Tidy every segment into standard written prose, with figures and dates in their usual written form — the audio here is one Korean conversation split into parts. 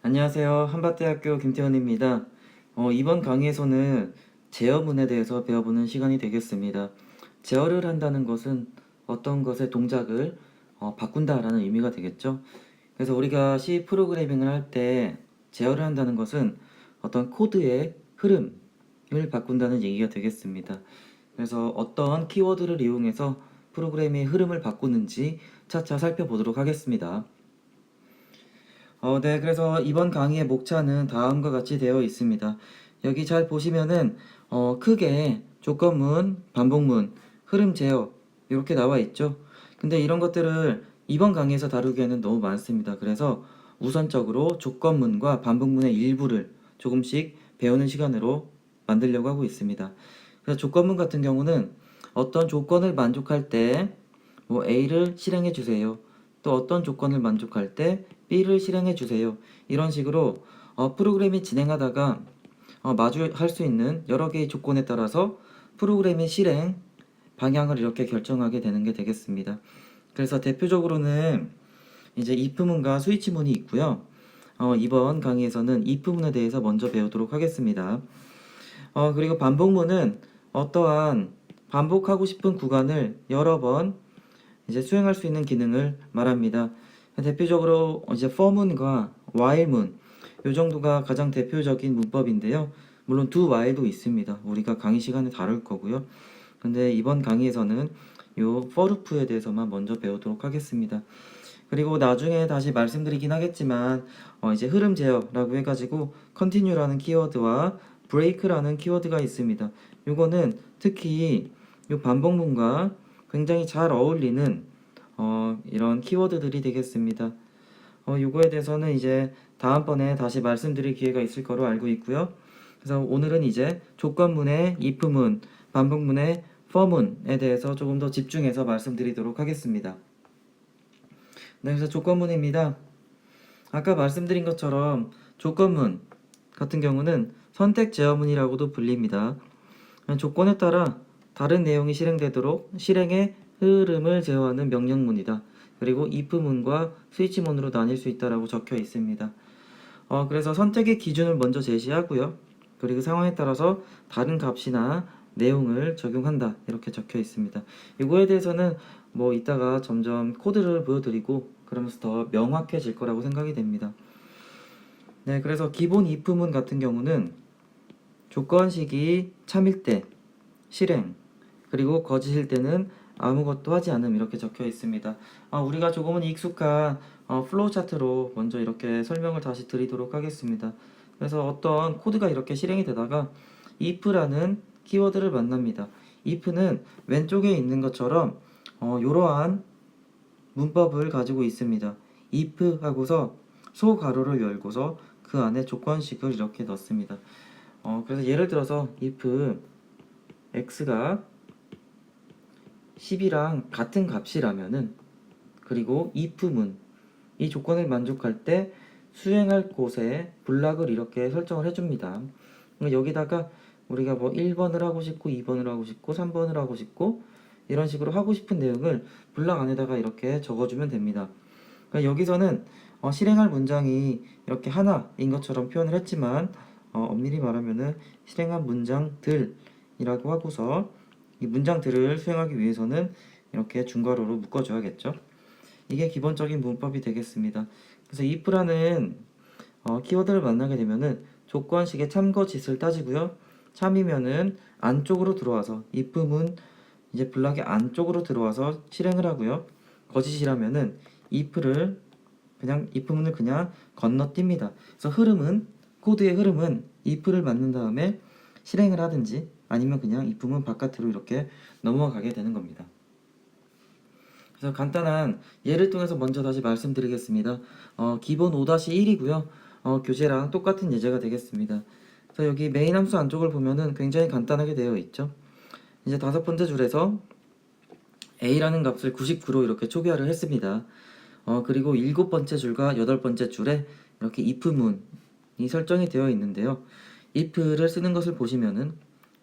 안녕하세요. 한밭대학교 김태원입니다. 이번 강의에서는 제어문에 대해서 배워보는 시간이 되겠습니다. 제어를 한다는 것은 어떤 것의 동작을 바꾼다라는 의미가 되겠죠. 그래서 우리가 C 프로그래밍을 할 때 제어를 한다는 것은 어떤 코드의 흐름을 바꾼다는 얘기가 되겠습니다. 그래서 어떤 키워드를 이용해서 프로그램의 흐름을 바꾸는지 차차 살펴보도록 하겠습니다. 네, 그래서 이번 강의의 목차는 다음과 같이 되어 있습니다. 여기 잘 보시면은 크게 조건문, 반복문, 흐름 제어 이렇게 나와 있죠. 근데 이런 것들을 이번 강의에서 다루기에는 너무 많습니다. 그래서 우선적으로 조건문과 반복문의 일부를 조금씩 배우는 시간으로 만들려고 하고 있습니다. 그래서 조건문 같은 경우는 어떤 조건을 만족할 때 뭐 A를 실행해 주세요. 또 어떤 조건을 만족할 때 B를 실행해 주세요. 이런 식으로 프로그램이 진행하다가 마주할 수 있는 여러 개의 조건에 따라서 프로그램의 실행 방향을 이렇게 결정하게 되는 게 되겠습니다. 그래서 대표적으로는 이제 if문과 스위치문이 있고요. 이번 강의에서는 if문에 대해서 먼저 배우도록 하겠습니다. 그리고 반복문은 어떠한 반복하고 싶은 구간을 여러 번 이제 수행할 수 있는 기능을 말합니다. 대표적으로 이제 for문과 while문 요 정도가 가장 대표적인 문법인데요. 물론 do while도 있습니다. 우리가 강의 시간에 다룰 거고요. 근데 이번 강의에서는 요 for loop에 대해서만 먼저 배우도록 하겠습니다. 그리고 나중에 다시 말씀드리긴 하겠지만 이제 흐름 제어라고 해가지고 continue라는 키워드와 break라는 키워드가 있습니다. 요거는 특히 요 반복문과 굉장히 잘 어울리는 이런 키워드들이 되겠습니다. 요거에 대해서는 이제 다음번에 다시 말씀드릴 기회가 있을 거로 알고 있고요. 그래서 오늘은 이제 조건문의 if문, 반복문의 for문에 대해서 조금 더 집중해서 말씀드리도록 하겠습니다. 네, 그래서 조건문입니다. 아까 말씀드린 것처럼 조건문 같은 경우는 선택 제어문이라고도 불립니다. 조건에 따라 다른 내용이 실행되도록 실행의 흐름을 제어하는 명령문이다. 그리고 if문과 스위치문으로 나뉠 수 있다라고 적혀 있습니다. 그래서 선택의 기준을 먼저 제시하고요. 그리고 상황에 따라서 다른 값이나 내용을 적용한다. 이렇게 적혀 있습니다. 이거에 대해서는 뭐 이따가 점점 코드를 보여드리고 그러면서 더 명확해질 거라고 생각이 됩니다. 네, 그래서 기본 if문 같은 경우는 조건식이 참일 때 실행, 그리고 거짓일 때는 아무것도 하지 않음 이렇게 적혀 있습니다. 우리가 조금은 익숙한 플로우 차트로 먼저 이렇게 설명을 다시 드리도록 하겠습니다. 그래서 어떤 코드가 이렇게 실행이 되다가 if라는 키워드를 만납니다. if는 왼쪽에 있는 것처럼 이러한 문법을 가지고 있습니다. if 하고서 소가로를 열고서 그 안에 조건식을 이렇게 넣습니다. 그래서 예를 들어서 if x가 10이랑 같은 값이라면은 그리고 if문 이 조건을 만족할 때 수행할 곳에 블락을 이렇게 설정을 해줍니다. 여기다가 우리가 뭐 1번을 하고 싶고 2번을 하고 싶고 3번을 하고 싶고 이런 식으로 하고 싶은 내용을 블락 안에다가 이렇게 적어주면 됩니다. 그러니까 여기서는 실행할 문장이 이렇게 하나인 것처럼 표현을 했지만 엄밀히 말하면은 실행한 문장들이라고 하고서 이 문장들을 수행하기 위해서는 이렇게 중괄호로 묶어줘야겠죠. 이게 기본적인 문법이 되겠습니다. 그래서 if라는 키워드를 만나게 되면은 조건식의 참거짓을 따지고요. 참이면은 안쪽으로 들어와서 if문 이제 블락의 안쪽으로 들어와서 실행을 하고요. 거짓이라면은 if를 그냥 if문을 그냥 건너뜁니다. 그래서 흐름은 코드의 흐름은 if를 맞는 다음에 실행을 하든지 아니면 그냥 if문 바깥으로 이렇게 넘어가게 되는 겁니다. 그래서 간단한 예를 통해서 먼저 다시 말씀드리겠습니다. 기본 5-1이고요. 교재랑 똑같은 예제가 되겠습니다. 그래서 여기 메인 함수 안쪽을 보면은 굉장히 간단하게 되어 있죠. 이제 5번째 줄에서 a라는 값을 99로 이렇게 초기화를 했습니다. 그리고 7번째 줄과 8번째 줄에 이렇게 if문이 설정이 되어 있는데요. if를 쓰는 것을 보시면은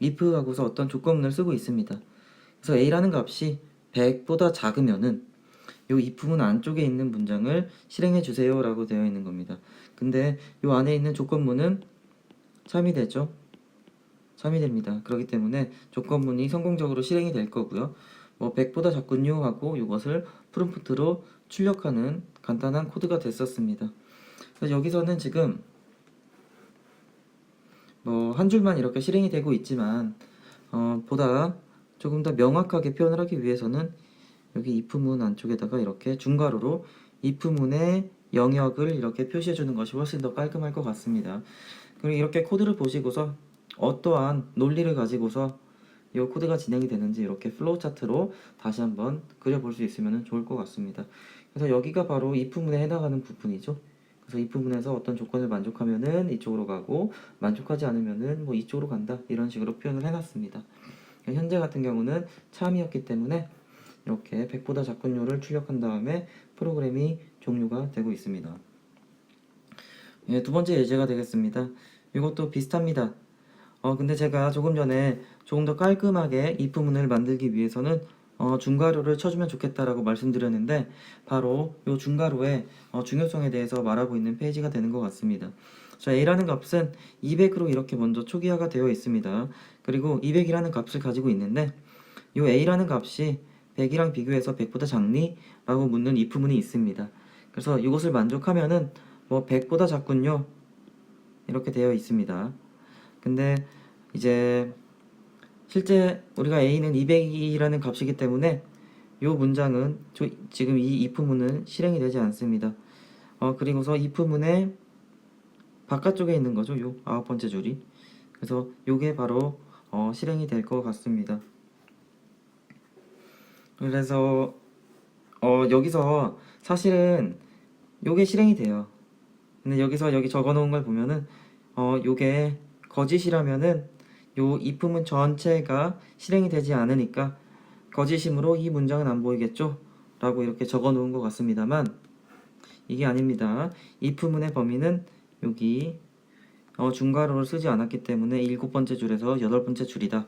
if 하고서 어떤 조건문을 쓰고 있습니다. 그래서 a라는 값이 100보다 작으면은 요 if문 안쪽에 있는 문장을 실행해 주세요 라고 되어 있는 겁니다. 근데 요 안에 있는 조건문은 참이 되죠. 참이 됩니다. 그렇기 때문에 조건문이 성공적으로 실행이 될 거고요. 뭐 100보다 작군요 하고 이것을 프롬프트로 출력하는 간단한 코드가 됐었습니다. 그래서 여기서는 지금 뭐 한 줄만 이렇게 실행이 되고 있지만 보다 조금 더 명확하게 표현을 하기 위해서는 여기 if문 안쪽에다가 이렇게 중괄호로 if문의 영역을 이렇게 표시해 주는 것이 훨씬 더 깔끔할 것 같습니다. 그리고 이렇게 코드를 보시고서 어떠한 논리를 가지고서 이 코드가 진행이 되는지 이렇게 플로우 차트로 다시 한번 그려볼 수 있으면 좋을 것 같습니다. 그래서 여기가 바로 if문에 해당하는 부분이죠. 그래서 if문에서 어떤 조건을 만족하면은 이쪽으로 가고 만족하지 않으면은 뭐 이쪽으로 간다 이런 식으로 표현을 해놨습니다. 현재 같은 경우는 참이었기 때문에 이렇게 100보다 작군요를 출력한 다음에 프로그램이 종료가 되고 있습니다. 예, 두 번째 예제가 되겠습니다. 이것도 비슷합니다. 근데 제가 조금 전에 조금 더 깔끔하게 if문을 만들기 위해서는 중괄호를 쳐주면 좋겠다라고 말씀드렸는데 바로 이 중괄호의 중요성에 대해서 말하고 있는 페이지가 되는 것 같습니다. 자, a라는 값은 200으로 이렇게 먼저 초기화가 되어 있습니다. 그리고 200이라는 값을 가지고 있는데 이 a라는 값이 100이랑 비교해서 100보다 작니? 라고 묻는 if문이 있습니다. 그래서 이것을 만족하면은 뭐 100보다 작군요. 이렇게 되어 있습니다. 근데 이제 실제 우리가 a는 200이라는 값이기 때문에 이 문장은 지금 이 if문은 실행이 되지 않습니다. 그리고서 if문의 바깥쪽에 있는 거죠. 요 9번째 줄이. 그래서 요게 바로 실행이 될 것 같습니다. 그래서 여기서 사실은 요게 실행이 돼요. 근데 여기서 여기 적어 놓은 걸 보면은 요게 거짓이라면은 요 if문 전체가 실행이 되지 않으니까 거짓이므로 이 문장은 안 보이겠죠? 라고 이렇게 적어 놓은 것 같습니다만 이게 아닙니다. if문의 범위는 여기 중괄호를 쓰지 않았기 때문에 7번째 줄에서 8번째 줄이다.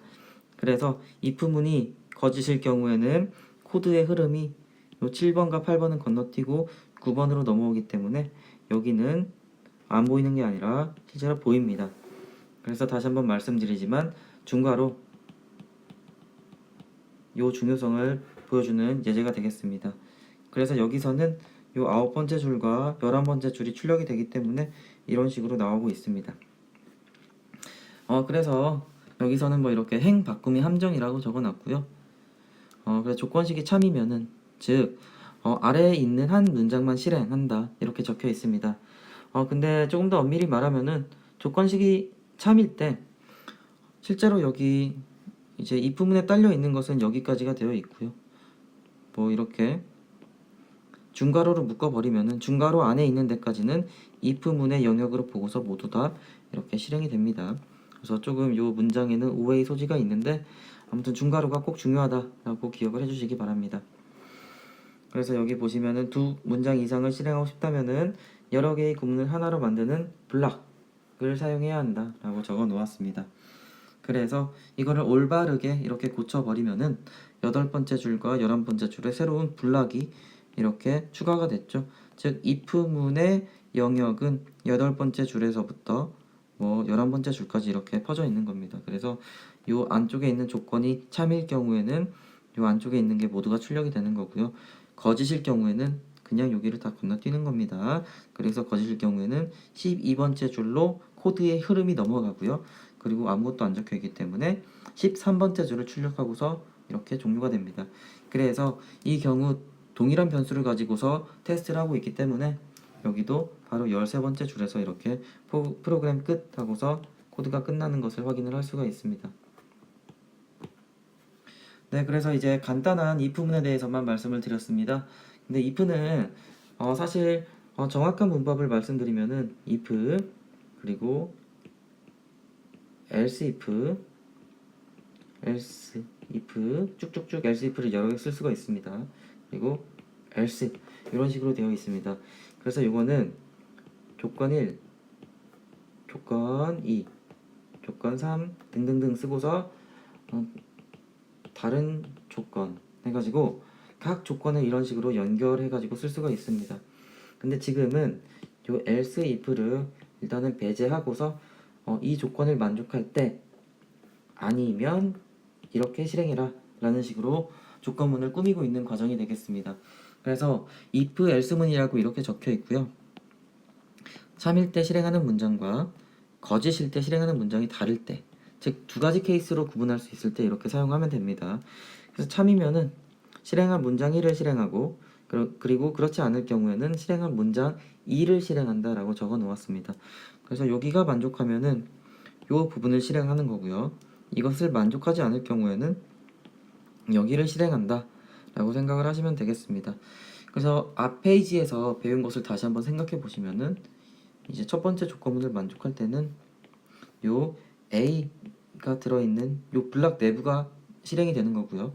그래서 if문이 거짓일 경우에는 코드의 흐름이 요 7번과 8번은 건너뛰고 9번으로 넘어오기 때문에 여기는 안 보이는 게 아니라 실제로 보입니다. 그래서 다시 한번 말씀드리지만 중괄호 요 중요성을 보여주는 예제가 되겠습니다. 그래서 여기서는 요 9번째 줄과 11번째 줄이 출력이 되기 때문에 이런 식으로 나오고 있습니다. 그래서 여기서는 뭐 이렇게 행 바꿈이 함정이라고 적어놨고요. 그래서 조건식이 참이면은 즉 아래에 있는 한 문장만 실행한다 이렇게 적혀 있습니다. 근데 조금 더 엄밀히 말하면은 조건식이 참일 때 실제로 여기 이제 if문에 딸려 있는 것은 여기까지가 되어 있고요. 뭐 이렇게 중괄호로 묶어버리면은 중괄호 안에 있는 데까지는 if문의 영역으로 보고서 모두 다 이렇게 실행이 됩니다. 그래서 조금 요 문장에는 오해의 소지가 있는데 아무튼 중괄호가 꼭 중요하다라고 기억을 해주시기 바랍니다. 그래서 여기 보시면은 두 문장 이상을 실행하고 싶다면은 여러 개의 구문을 하나로 만드는 블락을 사용해야 한다라고 적어 놓았습니다. 그래서 이거를 올바르게 이렇게 고쳐버리면은 8번째 줄과 11번째 줄에 새로운 블락이 이렇게 추가가 됐죠. 즉 if문의 영역은 8번째 줄에서부터 뭐 11번째 줄까지 이렇게 퍼져 있는 겁니다. 그래서 요 안쪽에 있는 조건이 참일 경우에는 요 안쪽에 있는 게 모두가 출력이 되는 거고요. 거짓일 경우에는 그냥 여기를 다 건너뛰는 겁니다. 그래서 거짓일 경우에는 12번째 줄로 코드의 흐름이 넘어가고요. 그리고 아무것도 안 적혀 있기 때문에 13번째 줄을 출력하고서 이렇게 종료가 됩니다. 그래서 이 경우 동일한 변수를 가지고서 테스트를 하고 있기 때문에 여기도 바로 13번째 줄에서 이렇게 프로그램 끝 하고서 코드가 끝나는 것을 확인을 할 수가 있습니다. 네, 그래서 이제 간단한 if문에 대해서만 말씀을 드렸습니다. 근데 if는 사실 정확한 문법을 말씀드리면은 if 그리고 else if 쭉쭉쭉 else if를 여러 개 쓸 수가 있습니다. 그리고 else 이런 식으로 되어 있습니다. 그래서 이거는 조건 1, 조건 2, 조건 3 등등등 쓰고서 다른 조건 해가지고 각 조건을 이런 식으로 연결해 가지고 쓸 수가 있습니다. 근데 지금은 요 else if를 일단은 배제하고서 이 조건을 만족할 때 아니면 이렇게 실행해라 라는 식으로 조건문을 꾸미고 있는 과정이 되겠습니다. 그래서 if else문이라고 이렇게 적혀 있고요. 참일 때 실행하는 문장과 거짓일 때 실행하는 문장이 다를 때, 즉 두 가지 케이스로 구분할 수 있을 때 이렇게 사용하면 됩니다. 그래서 참이면은 실행한 문장 1을 실행하고 그리고 그렇지 않을 경우에는 실행한 문장 2를 실행한다 라고 적어 놓았습니다. 그래서 여기가 만족하면은 요 부분을 실행하는 거고요. 이것을 만족하지 않을 경우에는 여기를 실행한다 라고 생각을 하시면 되겠습니다. 그래서 앞 페이지에서 배운 것을 다시 한번 생각해 보시면은 이제 첫 번째 조건문을 만족할 때는 요 A가 들어있는 요 블락 내부가 실행이 되는 거고요.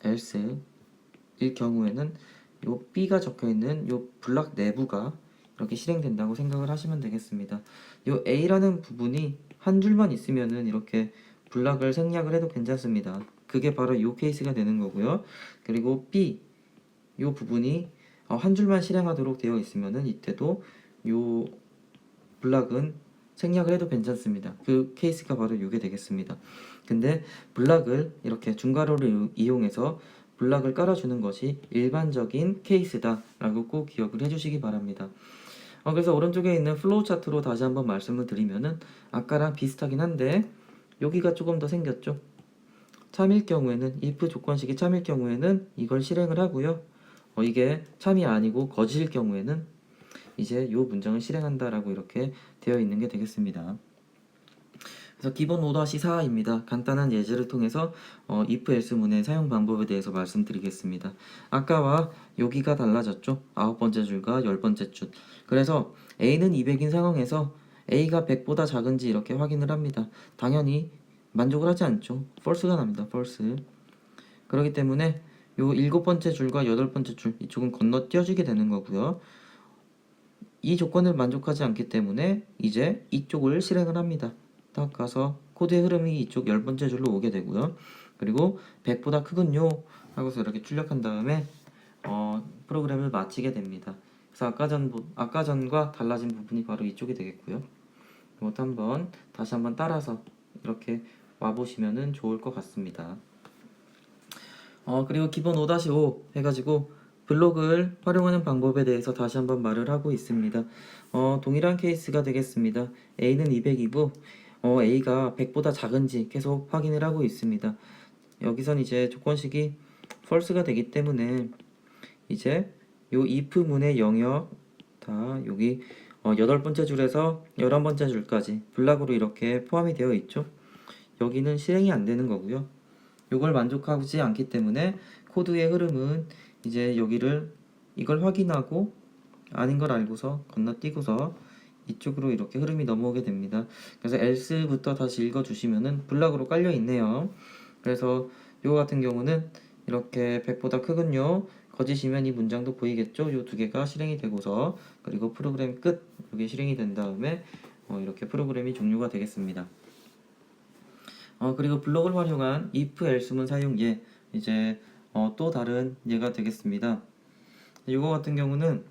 else 일 경우에는 요 B가 적혀있는 요 블락 내부가 이렇게 실행된다고 생각을 하시면 되겠습니다. 요 A라는 부분이 한 줄만 있으면은 이렇게 블락을 생략을 해도 괜찮습니다. 그게 바로 요 케이스가 되는 거고요. 그리고 B 요 부분이 한 줄만 실행하도록 되어 있으면은 이때도 요 블락은 생략을 해도 괜찮습니다. 그 케이스가 바로 요게 되겠습니다. 근데 블락을 이렇게 중괄호를 이용해서 블락을 깔아주는 것이 일반적인 케이스다 라고 꼭 기억을 해주시기 바랍니다. 그래서 오른쪽에 있는 플로우 차트로 다시 한번 말씀을 드리면은 아까랑 비슷하긴 한데 여기가 조금 더 생겼죠. 참일 경우에는 if 조건식이 참일 경우에는 이걸 실행을 하고요. 이게 참이 아니고 거짓일 경우에는 이제 요 문장을 실행한다라고 이렇게 되어 있는 게 되겠습니다. 그래서 기본 5-4입니다. 간단한 예제를 통해서 if else문의 사용 방법에 대해서 말씀드리겠습니다. 아까와 여기가 달라졌죠. 9번째 줄과 10번째 줄. 그래서 A는 200인 상황에서 A가 100보다 작은지 이렇게 확인을 합니다. 당연히 만족을 하지 않죠. false가 납니다. false. 그렇기 때문에 요 7번째 줄과 8번째 줄 이쪽은 건너뛰어지게 되는 거고요. 이 조건을 만족하지 않기 때문에 이제 이쪽을 실행을 합니다. 딱 가서 코드의 흐름이 이쪽 10번째 줄로 오게 되고요. 그리고 100보다 크군요 하고서 이렇게 출력한 다음에 프로그램을 마치게 됩니다. 그래서 아까 전과 달라진 부분이 바로 이쪽이 되겠고요. 이것도 한번 다시 한번 따라서 이렇게 와보시면 좋을 것 같습니다. 그리고 기본 5-5 해가지고 블록을 활용하는 방법에 대해서 다시 한번 말을 하고 있습니다. 동일한 케이스가 되겠습니다. A는 200이고 A가 100보다 작은지 계속 확인을 하고 있습니다. 여기선 이제 조건식이 false가 되기 때문에 이제 요 if문의 영역 다 여기 8번째 줄에서 11번째 줄까지 블락으로 이렇게 포함이 되어 있죠. 여기는 실행이 안 되는 거고요. 이걸 만족하지 않기 때문에 코드의 흐름은 이제 이걸 확인하고 아닌 걸 알고서 건너뛰고서 이쪽으로 이렇게 흐름이 넘어오게 됩니다. 그래서 else부터 다시 읽어주시면은 블락으로 깔려 있네요. 그래서 이거 같은 경우는 이렇게 100보다 크군요. 거짓이면 이 문장도 보이겠죠. 요 두 개가 실행이 되고서 그리고 프로그램 끝 이게 실행이 된 다음에 이렇게 프로그램이 종료가 되겠습니다. 그리고 블록을 활용한 if else문 사용 예 이제 또 다른 예가 되겠습니다. 이거 같은 경우는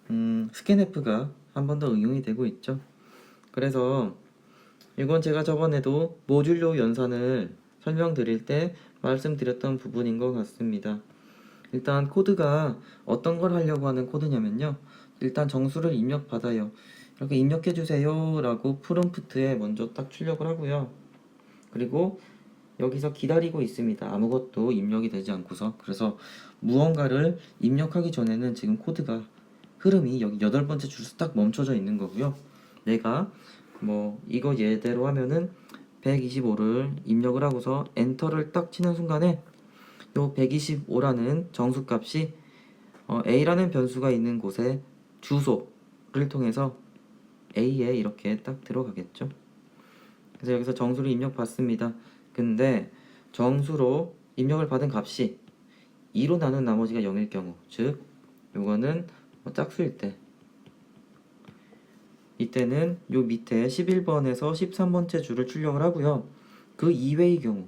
scanf가 한 번 더 응용이 되고 있죠. 그래서 이건 제가 저번에도 모듈로 연산을 설명드릴 때 말씀드렸던 부분인 것 같습니다. 일단 코드가 어떤 걸 하려고 하는 코드냐면요. 일단 정수를 입력받아요. 이렇게 입력해주세요 라고 프롬프트에 먼저 딱 출력을 하고요. 그리고 여기서 기다리고 있습니다. 아무것도 입력이 되지 않고서. 그래서 무언가를 입력하기 전에는 지금 코드가 흐름이 여기 8번째 줄에서 딱 멈춰져 있는 거고요. 내가 이거 예대로 하면은 125를 입력을 하고서 엔터를 딱 치는 순간에 요 125라는 정수값이 A라는 변수가 있는 곳에 주소를 통해서 A에 이렇게 딱 들어가겠죠. 그래서 여기서 정수를 입력받습니다. 근데 정수로 입력을 받은 값이 2로 나눈 나머지가 0일 경우, 즉 요거는 짝수일 때 이때는 요 밑에 11번에서 13번째 줄을 출력을 하고요. 그 이외의 경우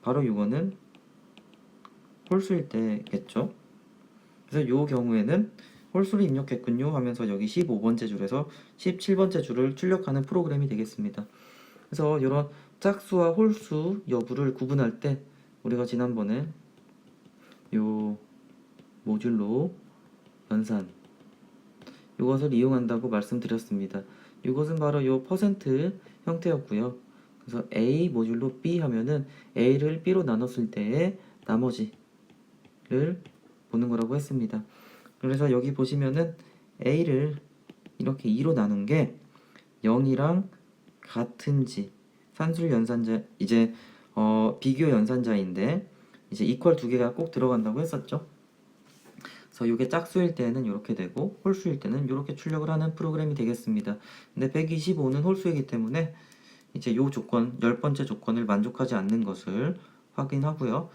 바로 요거는 홀수일 때겠죠. 그래서 요 경우에는 홀수를 입력했군요 하면서 여기 15번째 줄에서 17번째 줄을 출력하는 프로그램이 되겠습니다. 그래서 이런 짝수와 홀수 여부를 구분할 때 우리가 지난번에 요 모듈로 연산 이것을 이용한다고 말씀드렸습니다. 이것은 바로 요 퍼센트 형태였고요. 그래서 A 모듈로 B 하면은 A를 B로 나눴을 때의 나머지를 보는 거라고 했습니다. 그래서 여기 보시면은 A를 이렇게 2로 나눈 게 0이랑 같은지 산술 연산자 이제 비교 연산자인데 이제 이퀄 두 개가 꼭 들어간다고 했었죠. 그래서 이게 짝수일 때는 이렇게 되고 홀수일 때는 이렇게 출력을 하는 프로그램이 되겠습니다. 근데 125는 홀수이기 때문에 이제 요 조건 10번째 조건을 만족하지 않는 것을 확인하고요.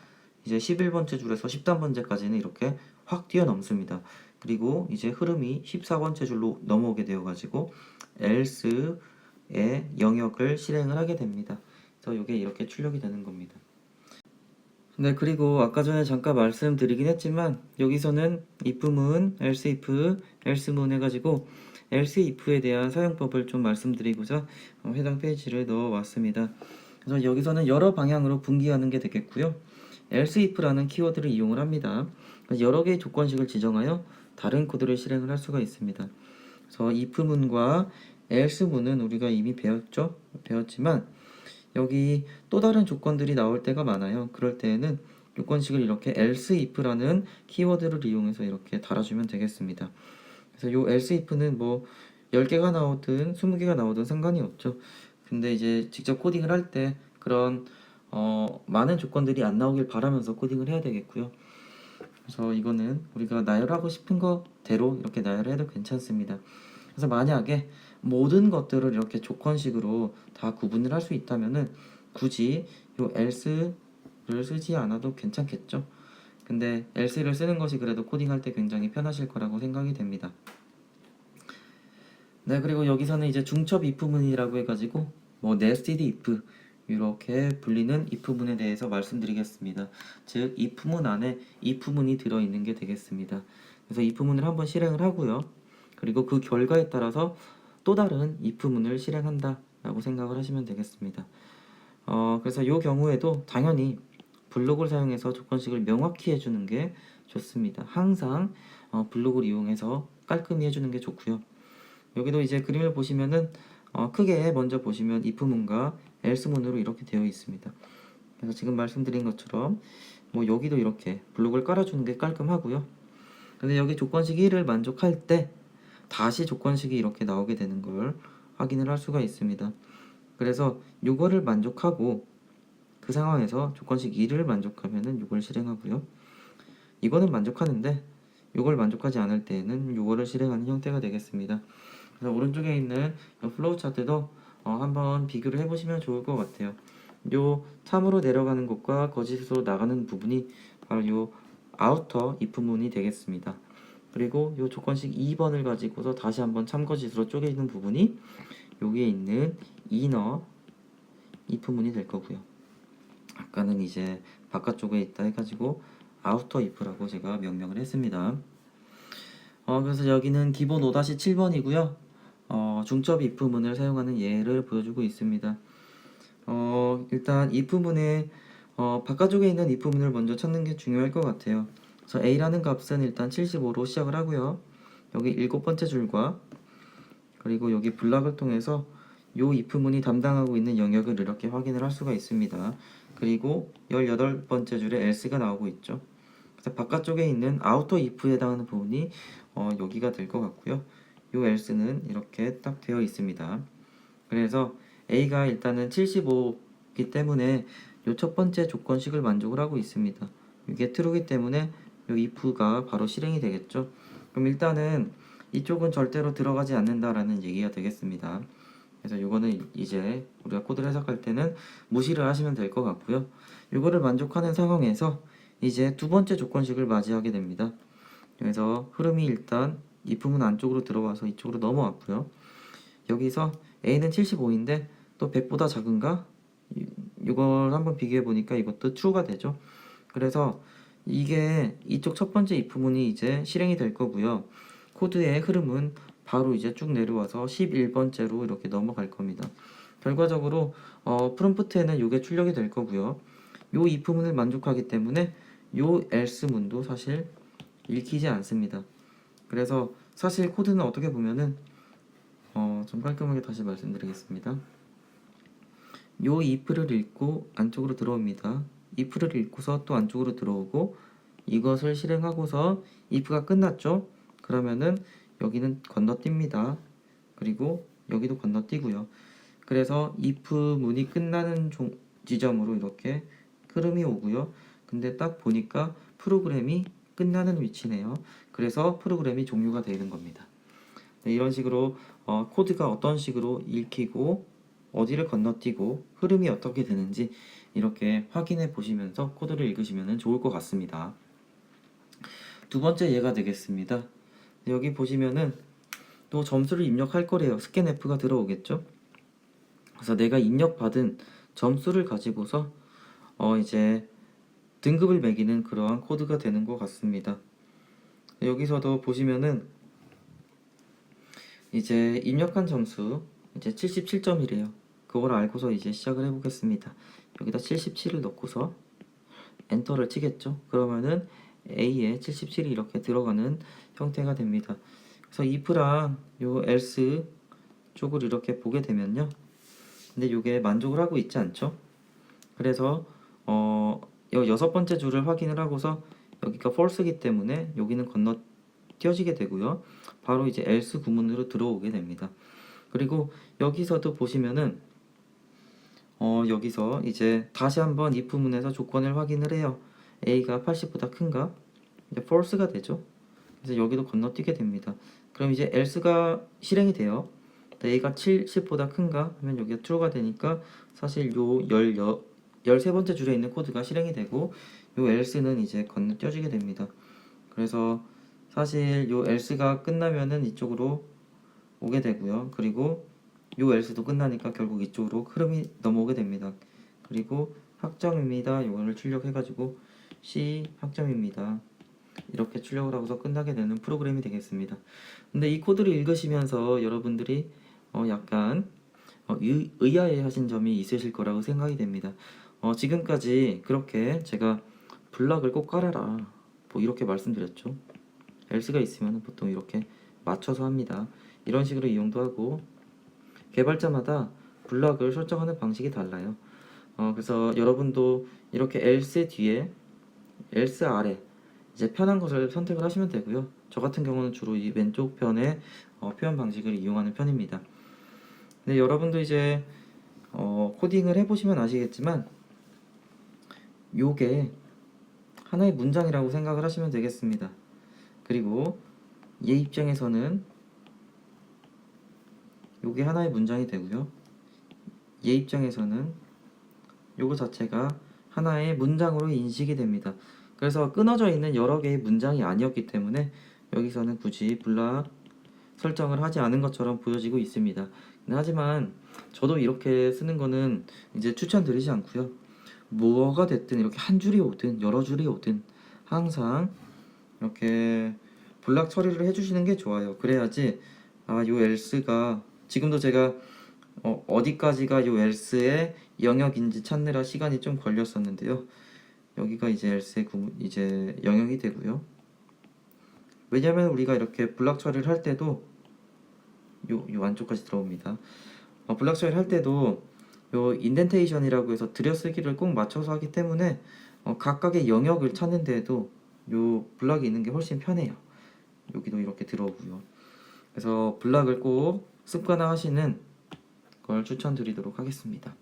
이제 11번째 줄에서 13번째까지는 이렇게 확 뛰어넘습니다. 그리고 이제 흐름이 14번째 줄로 넘어오게 되어 가지고 else의 영역을 실행을 하게 됩니다. 그래서 이게 이렇게 출력이 되는 겁니다. 네, 그리고 아까 전에 잠깐 말씀드리긴 했지만 여기서는 if문, elseif, else문 해가지고 elseif에 대한 사용법을 좀 말씀드리고자 해당 페이지를 넣어왔습니다. 그래서 여기서는 여러 방향으로 분기하는 게 되겠고요. elseif라는 키워드를 이용을 합니다. 그래서 여러 개의 조건식을 지정하여 다른 코드를 실행을 할 수가 있습니다. 그래서 if문과 else문은 우리가 이미 배웠지만 여기 또 다른 조건들이 나올 때가 많아요. 그럴 때에는 요건식을 이렇게 else if라는 키워드를 이용해서 이렇게 달아주면 되겠습니다. 그래서 요 else if는 뭐 10개가 나오든 20개가 나오든 상관이 없죠. 근데 이제 직접 코딩을 할 때 그런 많은 조건들이 안 나오길 바라면서 코딩을 해야 되겠고요. 그래서 이거는 우리가 나열하고 싶은 거대로 이렇게 나열해도 괜찮습니다. 그래서 만약에 모든 것들을 이렇게 조건식으로 다 구분을 할 수 있다면은 굳이 요 else를 쓰지 않아도 괜찮겠죠. 근데 else를 쓰는 것이 그래도 코딩할 때 굉장히 편하실 거라고 생각이 됩니다. 네, 그리고 여기서는 이제 중첩 if문이라고 해가지고 뭐 nested if 이렇게 불리는 if문에 대해서 말씀드리겠습니다. 즉 if문 안에 if문이 들어있는 게 되겠습니다. 그래서 if문을 한번 실행을 하고요. 그리고 그 결과에 따라서 또 다른 if문을 실행한다 라고 생각을 하시면 되겠습니다. 그래서 이 경우에도 당연히 블록을 사용해서 조건식을 명확히 해주는 게 좋습니다. 항상 블록을 이용해서 깔끔히 해주는 게 좋고요. 여기도 이제 그림을 보시면은 크게 먼저 보시면 if문과 else문으로 이렇게 되어 있습니다. 그래서 지금 말씀드린 것처럼 뭐 여기도 이렇게 블록을 깔아주는 게 깔끔하고요. 근데 여기 조건식 1을 만족할 때 다시 조건식이 이렇게 나오게 되는 걸 확인을 할 수가 있습니다. 그래서 요거를 만족하고 그 상황에서 조건식 2를 만족하면은 요걸 실행하고요. 이거는 만족하는데 요걸 만족하지 않을 때에는 요거를 실행하는 형태가 되겠습니다. 그래서 오른쪽에 있는 플로우 차트도 한번 비교를 해보시면 좋을 것 같아요. 요 참으로 내려가는 곳과 거짓으로 나가는 부분이 바로 요 아우터 if문이 되겠습니다. 그리고 요 조건식 2번을 가지고서 다시 한번 참거짓으로 쪼개지는 부분이 여기에 있는 이너 if문이 될 거고요. 아까는 이제 바깥쪽에 있다 해가지고 아우터 if라고 제가 명명을 했습니다. 그래서 여기는 기본 5-7번이고요. 중첩 if문을 사용하는 예를 보여주고 있습니다. 일단 if문의 바깥쪽에 있는 if문을 먼저 찾는 게 중요할 것 같아요. 그래서 a라는 값은 일단 75로 시작을 하고요. 여기 7번째 줄과 그리고 여기 블락을 통해서 요 if문이 담당하고 있는 영역을 이렇게 확인을 할 수가 있습니다. 그리고 18번째 줄에 else가 나오고 있죠. 그래서 바깥쪽에 있는 outer if에 해당하는 부분이 여기가 될 것 같고요. 요 else는 이렇게 딱 되어 있습니다. 그래서 a가 일단은 75기 때문에 요 첫 번째 조건식을 만족을 하고 있습니다. 이게 true이기 때문에 요 if가 바로 실행이 되겠죠. 그럼 일단은 이쪽은 절대로 들어가지 않는다라는 얘기가 되겠습니다. 그래서 이거는 이제 우리가 코드를 해석할 때는 무시를 하시면 될 것 같고요. 이거를 만족하는 상황에서 이제 두 번째 조건식을 맞이하게 됩니다. 그래서 흐름이 일단 if문 안쪽으로 들어와서 이쪽으로 넘어왔고요. 여기서 a는 75인데 또 100보다 작은가? 이걸 한번 비교해 보니까 이것도 true가 되죠. 그래서 이게 이쪽 첫 번째 if문이 이제 실행이 될 거고요. 코드의 흐름은 바로 이제 쭉 내려와서 11번째로 이렇게 넘어갈 겁니다. 결과적으로 프롬프트에는 이게 출력이 될 거고요. 요 if문을 만족하기 때문에 요 else문도 사실 읽히지 않습니다. 그래서 사실 코드는 어떻게 보면은 좀 깔끔하게 다시 말씀드리겠습니다. 요 if를 읽고 안쪽으로 들어옵니다. if를 읽고서 또 안쪽으로 들어오고 이것을 실행하고서 if가 끝났죠? 그러면은 여기는 건너뜁니다. 그리고 여기도 건너뛰고요. 그래서 if 문이 끝나는 지점으로 이렇게 흐름이 오고요. 근데 딱 보니까 프로그램이 끝나는 위치네요. 그래서 프로그램이 종료가 되는 겁니다. 네, 이런 식으로 코드가 어떤 식으로 읽히고 어디를 건너뛰고 흐름이 어떻게 되는지 이렇게 확인해 보시면서 코드를 읽으시면 좋을 것 같습니다. 두 번째 예가 되겠습니다. 여기 보시면은 또 점수를 입력할 거래요. 스캔F가 들어오겠죠. 그래서 내가 입력받은 점수를 가지고서 이제 등급을 매기는 그러한 코드가 되는 것 같습니다. 여기서도 보시면은 이제 입력한 점수 이제 77점이래요. 그걸 알고서 이제 시작을 해보겠습니다. 여기다 77을 넣고서 엔터를 치겠죠. 그러면은 A에 77이 이렇게 들어가는 형태가 됩니다. 그래서 if랑 요 else 쪽을 이렇게 보게 되면요. 근데 이게 만족을 하고 있지 않죠. 그래서 요 여섯 번째 줄을 확인을 하고서 여기가 false이기 때문에 여기는 건너뛰어지게 되고요. 바로 이제 else 구문으로 들어오게 됩니다. 그리고 여기서도 보시면은 여기서 이제 다시 한번 if문에서 조건을 확인을 해요. a가 80보다 큰가? 이제 false가 되죠. 그래서 여기도 건너뛰게 됩니다. 그럼 이제 else가 실행이 돼요. a가 70보다 큰가? 하면 여기가 true가 되니까 사실 요 13번째 줄에 있는 코드가 실행이 되고 요 else는 이제 건너뛰어지게 됩니다. 그래서 사실 요 else가 끝나면은 이쪽으로 오게 되고요. 그리고 요 else도 끝나니까 결국 이쪽으로 흐름이 넘어오게 됩니다. 그리고 학점입니다. 요거를 출력해가지고 C 학점입니다. 이렇게 출력을 하고서 끝나게 되는 프로그램이 되겠습니다. 근데 이 코드를 읽으시면서 여러분들이 약간 의아해 하신 점이 있으실 거라고 생각이 됩니다. 지금까지 그렇게 제가 블락을 꼭 깔아라 뭐 이렇게 말씀드렸죠. else가 있으면 보통 이렇게 맞춰서 합니다. 이런 식으로 이용도 하고 개발자마다 블락을 설정하는 방식이 달라요. 그래서 여러분도 이렇게 else 뒤에 else 아래 이제 편한 것을 선택을 하시면 되고요. 저 같은 경우는 주로 이 왼쪽 편의 표현 방식을 이용하는 편입니다. 근데 여러분도 이제 코딩을 해보시면 아시겠지만 요게 하나의 문장이라고 생각을 하시면 되겠습니다. 그리고 얘 입장에서는 요게 하나의 문장이 되고요. 얘 입장에서는 요거 자체가 하나의 문장으로 인식이 됩니다. 그래서 끊어져 있는 여러 개의 문장이 아니었기 때문에 여기서는 굳이 블락 설정을 하지 않은 것처럼 보여지고 있습니다. 하지만 저도 이렇게 쓰는 거는 이제 추천드리지 않고요. 뭐가 됐든 이렇게 한 줄이 오든 여러 줄이 오든 항상 이렇게 블락 처리를 해주시는 게 좋아요. 그래야지 요 else가 지금도 제가 어디까지가 요 else의 영역인지 찾느라 시간이 좀 걸렸었는데요. 여기가 이제 else의 이제 영역이 되고요. 왜냐면 우리가 이렇게 블락 처리를 할 때도 요 안쪽까지 들어옵니다. 블락 처리를 할 때도 요 인덴테이션이라고 해서 들여쓰기를 꼭 맞춰서 하기 때문에 각각의 영역을 찾는 데에도 요 블락이 있는 게 훨씬 편해요. 여기도 이렇게 들어오고요. 그래서 블락을 꼭 습관화 하시는 걸 추천드리도록 하겠습니다.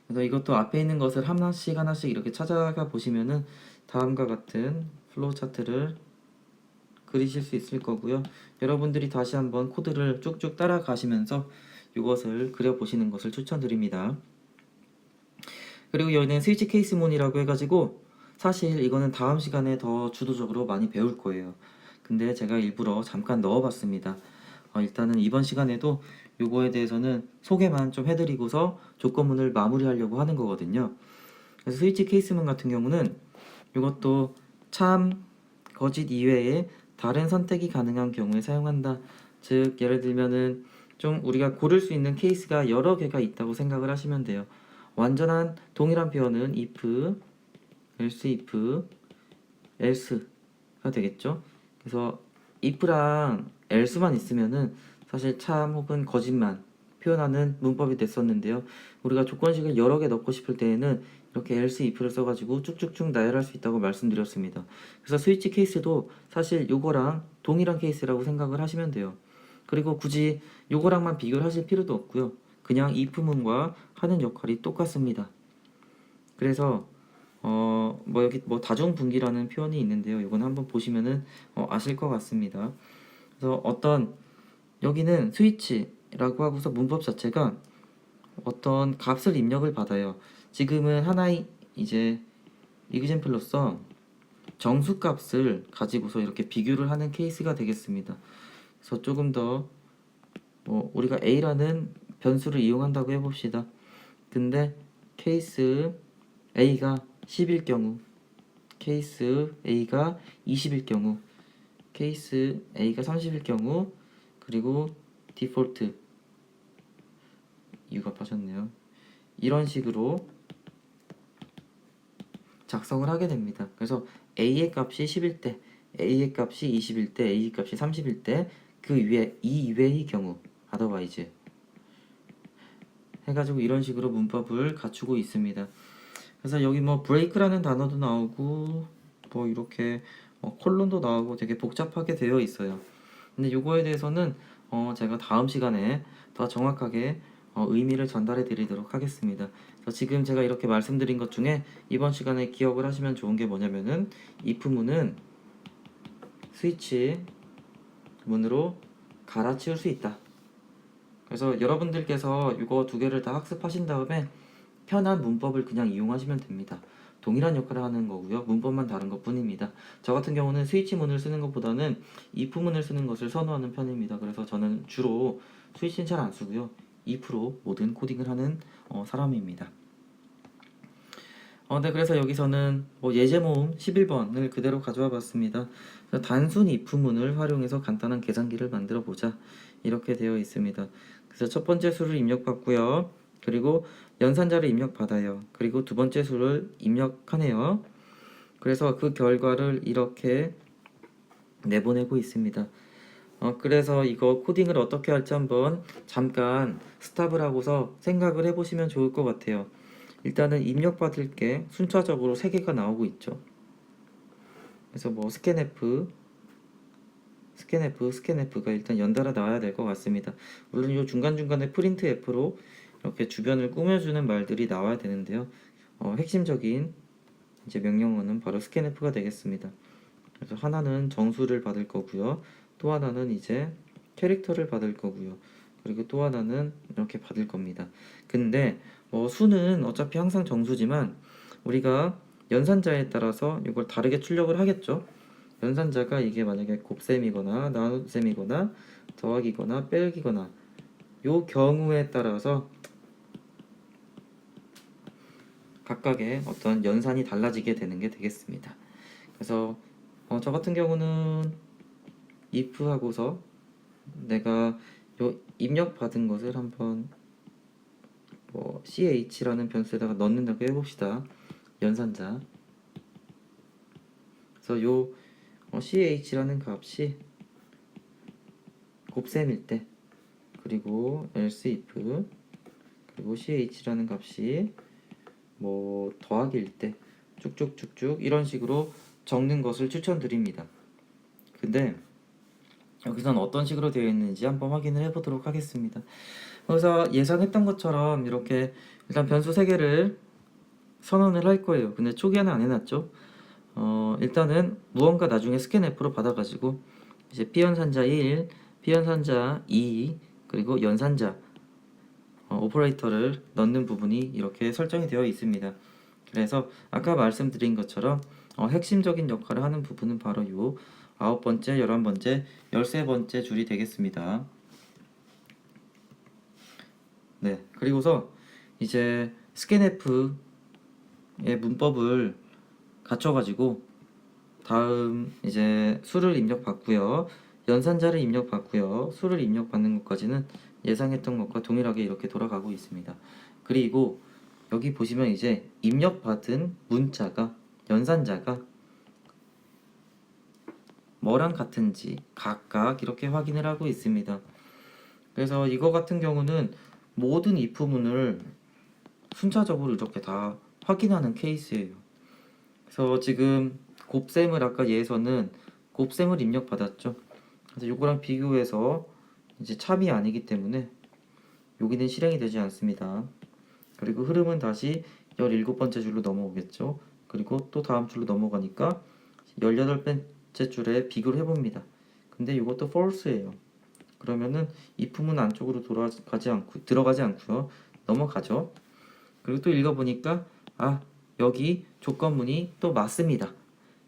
그래서 이것도 앞에 있는 것을 하나씩 하나씩 이렇게 찾아가 보시면은 다음과 같은 플로우 차트를 그리실 수 있을 거고요. 여러분들이 다시 한번 코드를 쭉쭉 따라가시면서 이것을 그려보시는 것을 추천드립니다. 그리고 여기는 스위치 케이스몬이라고 해가지고 사실 이거는 다음 시간에 더 주도적으로 많이 배울 거예요. 근데 제가 일부러 잠깐 넣어봤습니다. 일단은 이번 시간에도 요거에 대해서는 소개만 좀 해드리고서 조건문을 마무리하려고 하는 거거든요. 그래서 스위치 케이스문 같은 경우는 이것도 참, 거짓 이외에 다른 선택이 가능한 경우에 사용한다. 즉 예를 들면은 좀 우리가 고를 수 있는 케이스가 여러 개가 있다고 생각을 하시면 돼요. 완전한 동일한 표현은 if, else가 되겠죠. 그래서 if랑 else만 있으면은 사실 참 혹은 거짓만 표현하는 문법이 됐었는데요. 우리가 조건식을 여러 개 넣고 싶을 때에는 이렇게 else, if를 써가지고 쭉쭉쭉 나열할 수 있다고 말씀드렸습니다. 그래서 스위치 케이스도 사실 요거랑 동일한 케이스라고 생각을 하시면 돼요. 그리고 굳이 요거랑만 비교를 하실 필요도 없고요. 그냥 if문과 하는 역할이 똑같습니다. 그래서 뭐 여기 뭐 다중분기라는 표현이 있는데요. 이건 한번 보시면은 아실 것 같습니다. 그래서 어떤 여기는 스위치라고 하고서 문법 자체가 어떤 값을 입력을 받아요. 지금은 하나의 이제 이그젬플로서 정수값을 가지고서 이렇게 비교를 하는 케이스가 되겠습니다. 그래서 조금 더 우리가 A라는 변수를 이용한다고 해봅시다. 근데 케이스 A가 10일 경우, 케이스 A가 20일 경우, 케이스 A가 30일 경우, 그리고 디폴트 이유가 빠졌네요. 이런 식으로 작성을 하게 됩니다. 그래서 A의 값이 10일 때, A의 값이 20일 때, A 값이 30일 때, 그 위에 이 이외의 경우, otherwise 해가지고 이런 식으로 문법을 갖추고 있습니다. 그래서 여기 뭐 브레이크라는 단어도 나오고 뭐 이렇게 콜론도 나오고 되게 복잡하게 되어 있어요. 근데 요거에 대해서는 제가 다음 시간에 더 정확하게 의미를 전달해 드리도록 하겠습니다. 그래서 지금 제가 이렇게 말씀드린 것 중에 이번 시간에 기억을 하시면 좋은 게 뭐냐면은 if문은 스위치 문으로 갈아치울 수 있다. 그래서 여러분들께서 이거 두 개를 다 학습하신 다음에 편한 문법을 그냥 이용하시면 됩니다. 동일한 역할을 하는 거고요. 문법만 다른 것 뿐입니다. 저 같은 경우는 스위치문을 쓰는 것보다는 if문을 쓰는 것을 선호하는 편입니다. 그래서 저는 주로 스위치는 잘 안 쓰고요. if로 모든 코딩을 하는 사람입니다. 네, 그래서 여기서는 뭐 예제 모음 11번을 그대로 가져와 봤습니다. 단순 if문을 활용해서 간단한 계산기를 만들어 보자. 이렇게 되어 있습니다. 그래서 첫 번째 수를 입력받고요. 그리고 연산자를 입력받아요. 그리고 두 번째 수를 입력하네요. 그래서 그 결과를 이렇게 내보내고 있습니다. 그래서 이거 코딩을 어떻게 할지 한번 잠깐 스탑을 하고서 생각을 해보시면 좋을 것 같아요. 일단은 입력받을 게 순차적으로 3개가 나오고 있죠. 그래서 뭐 스캔F가 일단 연달아 나와야 될 것 같습니다. 물론 이 중간중간에 printf로 이렇게 주변을 꾸며주는 말들이 나와야 되는데요. 핵심적인 이제 명령어는 바로 scanf가 되겠습니다. 그래서 하나는 정수를 받을 거고요. 또 하나는 이제 캐릭터를 받을 거고요. 그리고 또 하나는 이렇게 받을 겁니다. 근데 수는 어차피 항상 정수지만 우리가 연산자에 따라서 이걸 다르게 출력을 하겠죠. 연산자가 이게 만약에 곱셈이거나 나눗셈이거나 더하기거나 빼기거나 요 경우에 따라서 각각의 어떤 연산이 달라지게 되는 게 되겠습니다. 그래서 저 같은 경우는 if 하고서 내가 요 입력 받은 것을 한번 뭐 ch라는 변수에다가 넣는다고 해봅시다. 연산자. 그래서 요 ch라는 값이 곱셈일 때, 그리고 else if, 그리고 ch라는 값이 뭐 더하기일 때 쭉쭉쭉쭉 이런 식으로 적는 것을 추천드립니다. 근데 여기선 어떤 식으로 되어 있는지 한번 확인을 해보도록 하겠습니다. 그래서 예상했던 것처럼 이렇게 일단 변수 3개를 선언을 할 거예요. 근데 초기에는 안 해놨죠. 일단은 무언가 나중에 스캔F로 받아가지고 이제 P연산자 1, P연산자 2, 그리고 연산자 오퍼레이터를 넣는 부분이 이렇게 설정이 되어 있습니다. 그래서 아까 말씀드린 것처럼 핵심적인 역할을 하는 부분은 바로 요 9번째, 11번째, 13번째 줄이 되겠습니다. 네, 그리고서 이제 scanf의 문법을 갖춰가지고 다음 이제 수를 입력받고요. 연산자를 입력받고요. 수를 입력받는 것까지는 예상했던 것과 동일하게 이렇게 돌아가고 있습니다. 그리고 여기 보시면 이제 입력받은 문자가 연산자가 뭐랑 같은지 각각 이렇게 확인을 하고 있습니다. 그래서 이거 같은 경우는 모든 if문을 순차적으로 이렇게 다 확인하는 케이스예요. 그래서 지금 곱셈을 아까 얘에서는 곱셈을 입력받았죠. 그래서 요거랑 비교해서 이제 참이 아니기 때문에 여기는 실행이 되지 않습니다. 그리고 흐름은 다시 17번째 줄로 넘어오겠죠. 그리고 또 다음 줄로 넘어가니까 18번째 줄에 비교를 해봅니다. 근데 이것도 false예요. 그러면은 if문 안쪽으로 들어가지 않고요. 넘어가죠. 그리고 또 읽어보니까 여기 조건문이 또 맞습니다.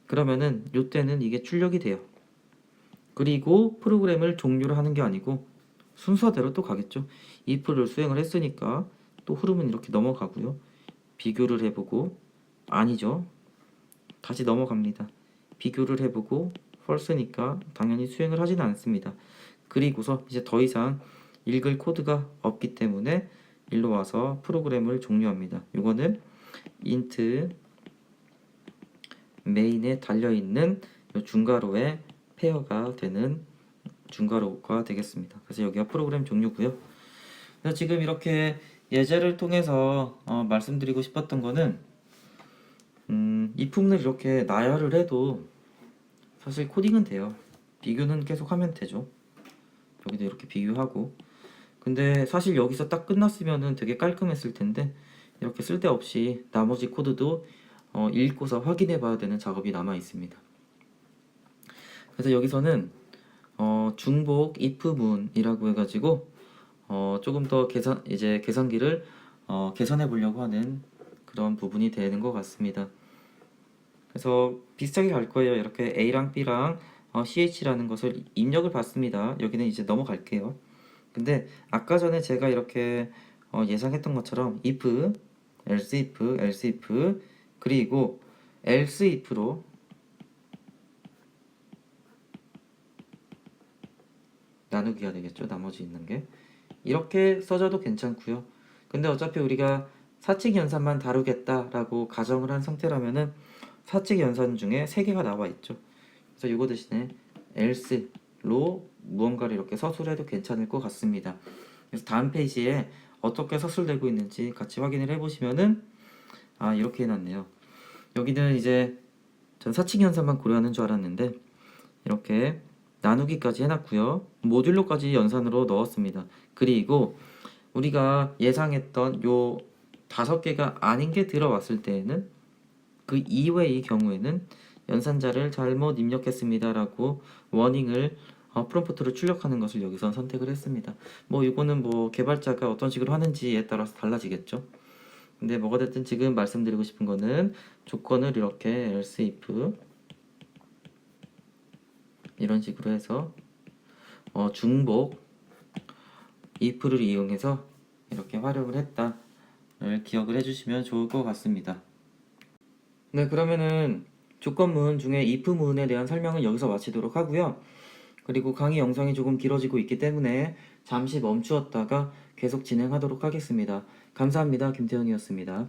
그러면은 이때는 이게 출력이 돼요. 그리고 프로그램을 종료를 하는 게 아니고 순서대로 또 가겠죠. if를 수행을 했으니까 또 흐름은 이렇게 넘어가고요. 비교를 해보고 아니죠. 다시 넘어갑니다. 비교를 해보고 false니까 당연히 수행을 하지는 않습니다. 그리고서 이제 더 이상 읽을 코드가 없기 때문에 일로 와서 프로그램을 종료합니다. 이거는 int main에 달려있는 중괄호의 페어가 되는 중괄호가 되겠습니다. 그래서 여기가 프로그램 종료고요. 그래서 지금 이렇게 예제를 통해서 말씀드리고 싶었던 거는 if문을 이렇게 나열을 해도 사실 코딩은 돼요. 비교는 계속 하면 되죠. 여기도 이렇게 비교하고. 근데 사실 여기서 딱 끝났으면은 되게 깔끔했을 텐데 이렇게 쓸데없이 나머지 코드도 읽고서 확인해 봐야 되는 작업이 남아 있습니다. 그래서 여기서는 중복 if문이라고 해가지고 조금 더 계산기를 개선해 보려고 하는 그런 부분이 되는 것 같습니다. 그래서 비슷하게 갈 거예요. 이렇게 A랑 B랑 CH라는 것을 입력을 받습니다. 여기는 이제 넘어갈게요. 근데 아까 전에 제가 이렇게 예상했던 것처럼 if, else if 그리고 else if로 나누기가 되겠죠. 나머지 있는 게 이렇게 써줘도 괜찮고요. 근데 어차피 우리가 사칙 연산만 다루겠다라고 가정을 한 상태라면은 사칙 연산 중에 3개가 나와 있죠. 그래서 이거 대신에 else로 무언가를 이렇게 서술해도 괜찮을 것 같습니다. 그래서 다음 페이지에 어떻게 서술되고 있는지 같이 확인을 해보시면은 이렇게 해놨네요. 여기는 이제 전 사칙 연산만 고려하는 줄 알았는데 이렇게 나누기까지 해놨고요. 모듈로까지 연산으로 넣었습니다. 그리고 우리가 예상했던 요 5개가 아닌 게 들어왔을 때에는 그 이외의 경우에는 연산자를 잘못 입력했습니다 라고 워닝을 프롬프트로 출력하는 것을 여기서 선택을 했습니다. 이거는 개발자가 어떤 식으로 하는지에 따라서 달라지겠죠. 근데 뭐가 됐든 지금 말씀드리고 싶은 거는 조건을 이렇게 else if 이런 식으로 해서 중복 if를 이용해서 이렇게 활용을 했다를 기억을 해주시면 좋을 것 같습니다. 네, 그러면은 조건문 중에 if문에 대한 설명은 여기서 마치도록 하고요. 그리고 강의 영상이 조금 길어지고 있기 때문에 잠시 멈추었다가 계속 진행하도록 하겠습니다. 감사합니다. 김태형이었습니다.